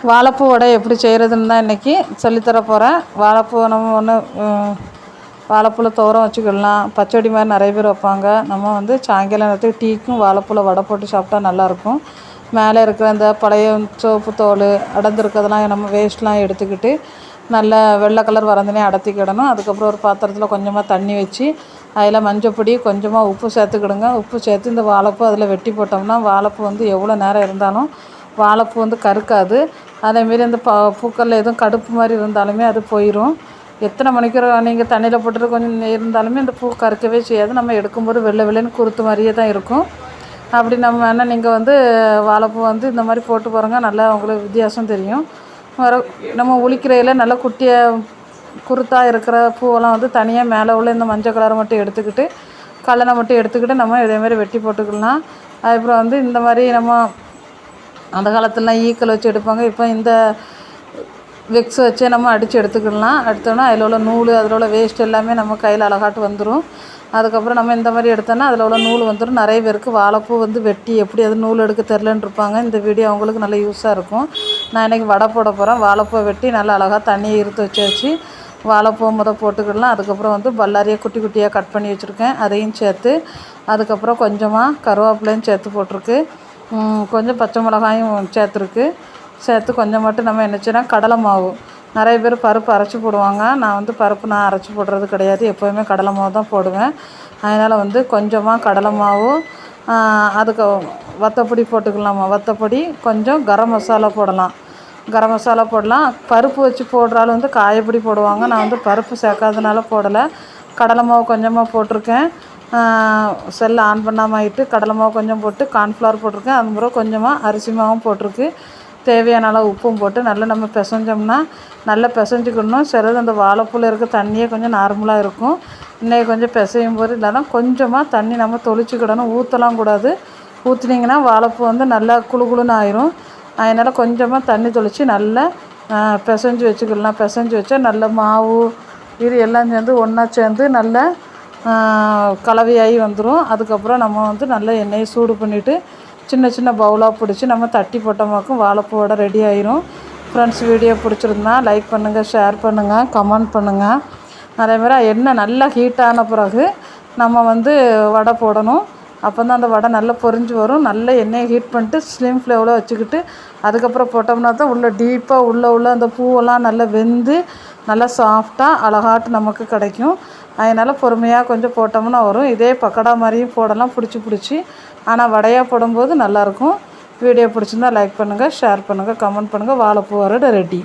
வாழைப்பூ வடை எப்படி செய்கிறதுன்னு தான் இன்றைக்கி சொல்லித்தர போகிறேன். வாழைப்பூ நம்ம ஒன்று வாழைப்பூவில் துவரம் வச்சுக்கிடலாம். பச்சடி மாதிரி நிறைய பேர் வைப்பாங்க. நம்ம வந்து சாயங்காலம் நேரத்துக்கு டீக்கும் வாழைப்பூவில் வடை போட்டு சாப்பிட்டா நல்லாயிருக்கும். மேலே இருக்கிற அந்த பழைய சோப்பு தோல் அடர்ந்துருக்கிறதெல்லாம் நம்ம வேஸ்ட்லாம் எடுத்துக்கிட்டு நல்லா வெள்ளை கலர் வரந்தனே அடர்த்திக்கிடணும். அதுக்கப்புறம் ஒரு பாத்திரத்தில் கொஞ்சமாக தண்ணி வச்சு அதில் மஞ்சப்பொடி கொஞ்சமாக உப்பு சேர்த்துக்கிடுங்க. உப்பு சேர்த்து இந்த வாழைப்பூ அதில் வெட்டி போட்டோம்னா வாழைப்பூ வந்து எவ்வளோ நேரம் இருந்தாலும் வாழைப்பூ வந்து கருக்காது. அதேமாரி அந்த பூக்களில் எதுவும் கடுப்பு மாதிரி இருந்தாலுமே அது போயிடும். எத்தனை மணிக்கூர் நீங்கள் தண்ணியில் போட்டுட்டு கொஞ்சம் இருந்தாலுமே இந்த பூ கருக்கவே செய்யாது. நம்ம எடுக்கும்போது வெள்ளை வெள்ளைன்னு குருத்து மாதிரியே தான் இருக்கும். அப்படி நம்ம வேணால் நீங்கள் வந்து வாழைப்பூ வந்து இந்த மாதிரி போட்டு பாருங்க, நல்லா உங்களுக்கு வித்தியாசம் தெரியும். வர நம்ம உளிக்கிறையில் நல்லா குட்டியாக குருத்தாக இருக்கிற பூவெல்லாம் வந்து தனியாக மேலே உள்ள இந்த மஞ்சள் கலரை மட்டும் எடுத்துக்கிட்டு கல்லணை மட்டும் எடுத்துக்கிட்டு நம்ம இதேமாரி வெட்டி போட்டுக்கலாம். அதுக்கப்புறம் வந்து இந்த மாதிரி நம்ம அந்த காலத்துலலாம் ஈக்கள் வச்சு எடுப்பாங்க. இப்போ இந்த விக்ஸ் வச்சே நம்ம அடித்து எடுத்துக்கிடலாம். எடுத்தோன்னா அதில் உள்ள நூல் அதில் உள்ள வேஸ்ட் எல்லாமே நம்ம கையில் அழகாட்டு வந்துடும். அதுக்கப்புறம் நம்ம இந்த மாதிரி எடுத்தோன்னா அதில் உள்ள நூல் வந்துடும். நிறைய பேருக்கு வாழைப்பூ வந்து வெட்டி எப்படி அது நூல் எடுக்க தெரிலன்னு இருப்பாங்க. இந்த வீடியோ அவங்களுக்கு நல்ல யூஸாக இருக்கும். நான் இன்றைக்கி வடை போட போகிறேன். வாழைப்பூ வெட்டி நல்லா அழகாக தண்ணியை இருத்து வச்சு வாழைப்பூ போட்டுக்கிடலாம். அதுக்கப்புறம் வந்து பல்லாரியை குட்டி குட்டியாக கட் பண்ணி வச்சுருக்கேன், அதையும் சேர்த்து அதுக்கப்புறம் கொஞ்சமாக கருவேப்பிலையும் சேர்த்து போட்டிருக்கு. கொஞ்சம் பச்சை மிளகாயும் சேர்த்து கொஞ்சம் மட்டும் நம்ம என்னச்சுன்னா கடலை மாவு. நிறைய பேர் பருப்பு அரைச்சி போடுவாங்க. நான் வந்து பருப்பு அரைச்சி போடுறது கிடையாது. எப்போயுமே கடலை மாவு தான் போடுவேன். அதனால் வந்து கொஞ்சமாக கடலை மாவு, அதுக்கு வத்தப்பொடி போட்டுக்கலாமா, வத்தப்பொடி கொஞ்சம் கரம் மசாலா போடலாம். கரம் மசாலா போடலாம். பருப்பு வச்சு போடுறாலும் வந்து காயப்பொடி போடுவாங்க. நான் வந்து பருப்பு சேர்க்காதனால போடலை. கடலை மாவு கொஞ்சமாக போட்டிருக்கேன். செல்லை ஆன் பண்ணாமல் ஆகிட்டு கடலை மாவு கொஞ்சம் போட்டு கார்ன்ஃப்ளவர் போட்டிருக்கேன். அதுக்கப்புறம் கொஞ்சமாக அரிசி மாவும் போட்டிருக்கு. தேவையான அளவு உப்பும் போட்டு நல்லா நம்ம பிசைஞ்சோம்னா நல்லா பிசைஞ்சிக்கணும். சிலது அந்த வாழைப்பூவில் இருக்க தண்ணியே கொஞ்சம் நார்மலாக இருக்கும். இன்றைக்கி கொஞ்சம் பிசையும் போது இல்லைன்னா கொஞ்சமாக தண்ணி நம்ம தொளிச்சிக்கிடணும். ஊற்றலாம் கூடாது. ஊற்றுனீங்கன்னா வாழைப்பூ வந்து நல்லா குழுன்னு ஆயிரும். அதனால் கொஞ்சமாக தண்ணி தொளித்து நல்லா பிசைஞ்சு வச்சுக்கிடலாம். பிசைஞ்சு வச்சா நல்ல மாவு இது எல்லாம் சேர்ந்து ஒன்றா சேர்ந்து நல்லா கலவையாகி வந்துடும். அதுக்கப்புறம் நம்ம வந்து நல்லா எண்ணெயை சூடு பண்ணிவிட்டு சின்ன சின்ன பவுலாக பிடிச்சி நம்ம தட்டி போட்டோமாக்கும் வாழைப்பூ வடை ரெடி ஆயிரும். ஃப்ரெண்ட்ஸ், வீடியோ பிடிச்சிருந்தா லைக் பண்ணுங்கள், ஷேர் பண்ணுங்கள், கமெண்ட் பண்ணுங்கள். அதேமாதிரி எண்ணெய் நல்லா ஹீட்டான பிறகு நம்ம வந்து வடை போடணும். அப்போ தான் அந்த வடை நல்லா பொரிஞ்சு வரும். நல்ல எண்ணெயை ஹீட் பண்ணிட்டு ஸ்லிம் ஃப்ளேவில் வச்சுக்கிட்டு அதுக்கப்புறம் போட்டோம்னா தான் உள்ளே டீப்பாக உள்ள அந்த பூவெல்லாம் நல்லா வெந்து நல்லா சாஃப்டாக அழகாட்டு நமக்கு கிடைக்கும். அதனால் பொறுமையாக கொஞ்சம் போட்டோம்னா வரும். இதே பக்கோடா மாதிரியும் போடலாம் பிடிச்சி. ஆனால் வடையாக போடும்போது நல்லாயிருக்கும். வீடியோ பிடிச்சிருந்தா லைக் பண்ணுங்கள், ஷேர் பண்ணுங்கள், கமெண்ட் பண்ணுங்கள். வாழைப்பூ வடை ரெடி.